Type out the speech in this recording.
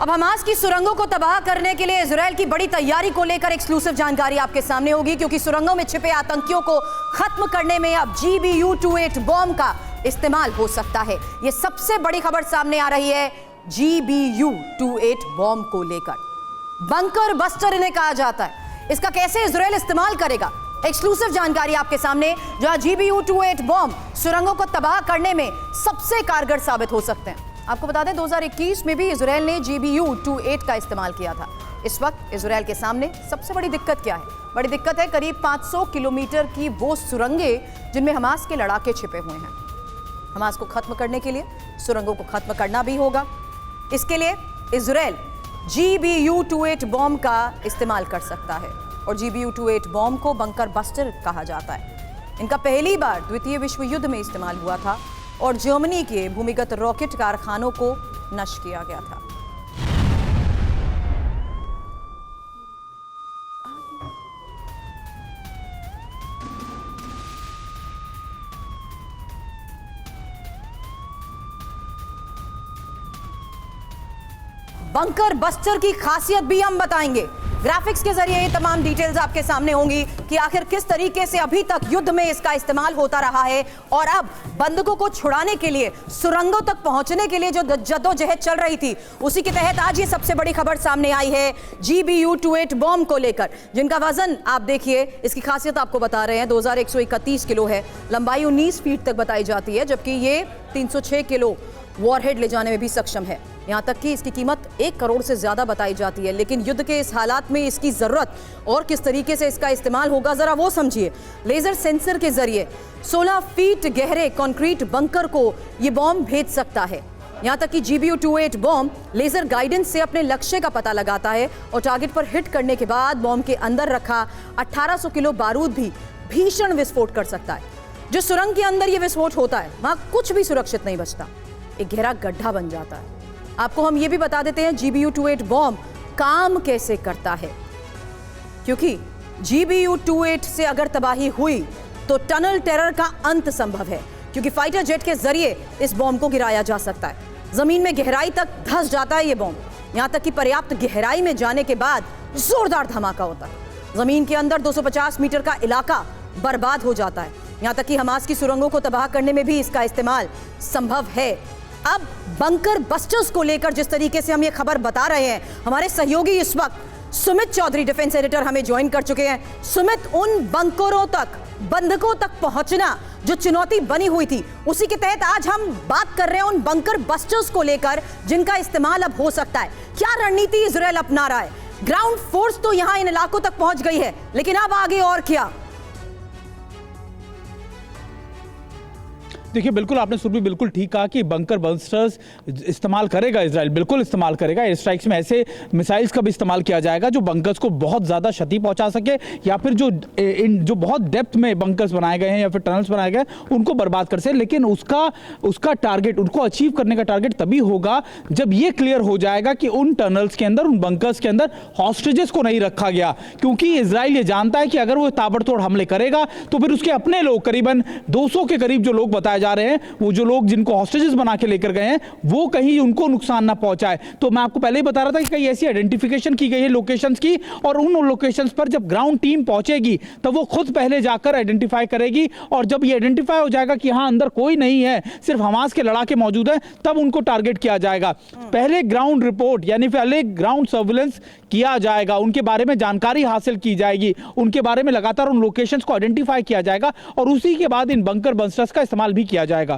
अब हमास की सुरंगों को तबाह करने के लिए इजराइल की बड़ी तैयारी को लेकर एक्सक्लूसिव जानकारी आपके सामने होगी, क्योंकि सुरंगों में छिपे आतंकियों को खत्म करने में अब GBU-28 बॉम्ब का इस्तेमाल हो सकता है। यह सबसे बड़ी खबर सामने आ रही है GBU-28 बॉम्ब को लेकर। बंकर बस्टर इन्हें कहा जाता है। इसका कैसे इजराइल इस्तेमाल करेगा, एक्सक्लूसिव जानकारी आपके सामने, जहां GBU-28 बॉम्ब सुरंगों को तबाह करने में सबसे कारगर साबित हो सकते हैं। आपको बता दें 2021 में भी इजराइल ने GBU-28 का इस्तेमाल किया था। इस वक्त इजराइल के सामने सबसे बड़ी दिक्कत क्या है? बड़ी दिक्कत है करीब 500 किलोमीटर की वो सुरंगें जिनमें हमास के लड़ाके छिपे हुए हैं। हमास को खत्म करने के लिए सुरंगों को खत्म करना भी होगा। इसके लिए इजराइल GBU-28 बॉम्ब का इस्तेमाल कर सकता है और GBU-28 बॉम्ब को बंकर बस्टर कहा जाता है। इनका पहली बार द्वितीय विश्व युद्ध में इस्तेमाल हुआ था और जर्मनी के भूमिगत रॉकेट कारखानों को नष्ट किया गया था। बंकर बस्टर की खासियत भी हम बताएंगे। ग्राफिक्स के जरिए ये तमाम डिटेल्स आपके सामने होंगी कि आखिर किस तरीके से अभी तक युद्ध में इसका इस्तेमाल होता रहा है और अब बंधकों को छुड़ाने के लिए, सुरंगों तक पहुंचने के लिए जो जद्दोजहद चल रही थी, उसी के तहत आज ये सबसे बड़ी खबर सामने आई है GBU-28 बॉम्ब को लेकर, जिनका वजन आप देखिए, इसकी खासियत आपको बता रहे हैं, 2131 किलो है, लंबाई 19 फीट तक बताई जाती है, जबकि ये 306 किलो वॉरहेड ले जाने में भी सक्षम है। यहां तक कि इसकी कीमत 1 करोड़ से ज्यादा बताई जाती है। लेकिन युद्ध के इस हालात में इसकी जरूरत और किस तरीके से इसका इस्तेमाल होगा, जरा वो समझिए। लेजर सेंसर के जरिए 16 फीट गहरे कंक्रीट बंकर को यह बॉम्ब भेज सकता है। यहां तक कि GBU-28 बॉम्ब लेजर गाइडेंस से अपने लक्ष्य का पता लगाता है और टारगेट पर हिट करने के बाद बॉम्ब के अंदर रखा 1800 किलो बारूद भी भीषण विस्फोट कर सकता है। जो सुरंग के अंदर यह विस्फोट होता है, वहां कुछ भी सुरक्षित नहीं बचता, एक गहरा गड्ढा बन जाता है। आपको हम ये भी बता देते हैं GBU-28 बॉम्ब काम कैसे करता है, क्योंकि GBU-28 से अगर तबाही हुई तो टनल टेरर का अंत संभव है, क्योंकि फाइटर जेट के जरिए इस बॉम्ब को गिराया जा सकता है। जमीन में गहराई तक धंस जाता है ये बॉम्ब, यहां तक कि पर्याप्त गहराई में जाने के बाद जोरदार धमाका होता है। जमीन के अंदर 250 मीटर का इलाका बर्बाद हो जाता है। यहां तक कि हमास की सुरंगों को तबाह करने में भी इसका इस्तेमाल संभव है। अब बंकर बस्टर्स को लेकर जिस तरीके से हम ये खबर बता रहे हैं, हमारे सहयोगी इस वक्त सुमित चौधरी, डिफेंस एडिटर, हमें ज्वाइन कर चुके हैं। सुमित, उन बंकरों तक, बंधकों तक पहुंचना जो चुनौती बनी हुई थी, उसी के तहत आज हम बात कर रहे हैं उन बंकर बस्टर्स को लेकर जिनका इस्तेमाल अब हो सकता है। क्या रणनीति इजराइल अपना रहा है? ग्राउंड फोर्स तो यहां इन इलाकों तक पहुंच गई है, लेकिन अब आगे और क्या? देखिए, बिल्कुल आपने सुरभि बिल्कुल ठीक कहा कि बंकर बस्टर्स इस्तेमाल करेगा इजराइल, बिल्कुल इस्तेमाल करेगा। एयर स्ट्राइक्स में ऐसे मिसाइल्स का भी इस्तेमाल किया जाएगा जो बंकर्स को बहुत ज़्यादा क्षति पहुंचा सके, या फिर जो बहुत डेप्थ में बंकर्स बनाए गए हैं या फिर टनल्स बनाए गए उनको बर्बाद कर सके। लेकिन उसका टारगेट, उनको अचीव करने का टारगेट तभी होगा जब ये क्लियर हो जाएगा कि उन टनल्स के अंदर, उन बंकर्स के अंदर हॉस्टेजेस को नहीं रखा गया, क्योंकि इजराइल ये जानता है कि अगर वो ताबड़तोड़ हमले करेगा तो फिर उसके अपने लोग, करीबन 200 के करीब जो लोग बताए जा रहे हैं, वो जो लोग जिनको हॉस्टेजेस बना के लेकर गए हैं, वो कहीं उनको नुकसान ना पहुंचाए। तो मैं आपको पहले ही बता रहा था कि कई ऐसी आइडेंटिफिकेशन की गई है लोकेशंस की, और उन लोकेशंस पर जब ग्राउंड टीम पहुंचेगी तब वो खुद पहले जाकर आइडेंटिफाई करेगी, और जब ये आइडेंटिफाई हो जाएगा कि हाँ, अंदर कोई नहीं है, सिर्फ हमास के लड़ाके मौजूद हैं, तब उनको टारगेट किया जाएगा। पहले ग्राउंड रिपोर्ट यानी पहले ग्राउंड सर्विलेंस किया जाएगा, उनके बारे में जानकारी हासिल की जाएगी, उनके बारे में लगातार उन लोकेशंस को आइडेंटिफाई किया जाएगा, और उसी के बाद इन बंकर बस्टर्स का इस्तेमाल भी किया जाएगा।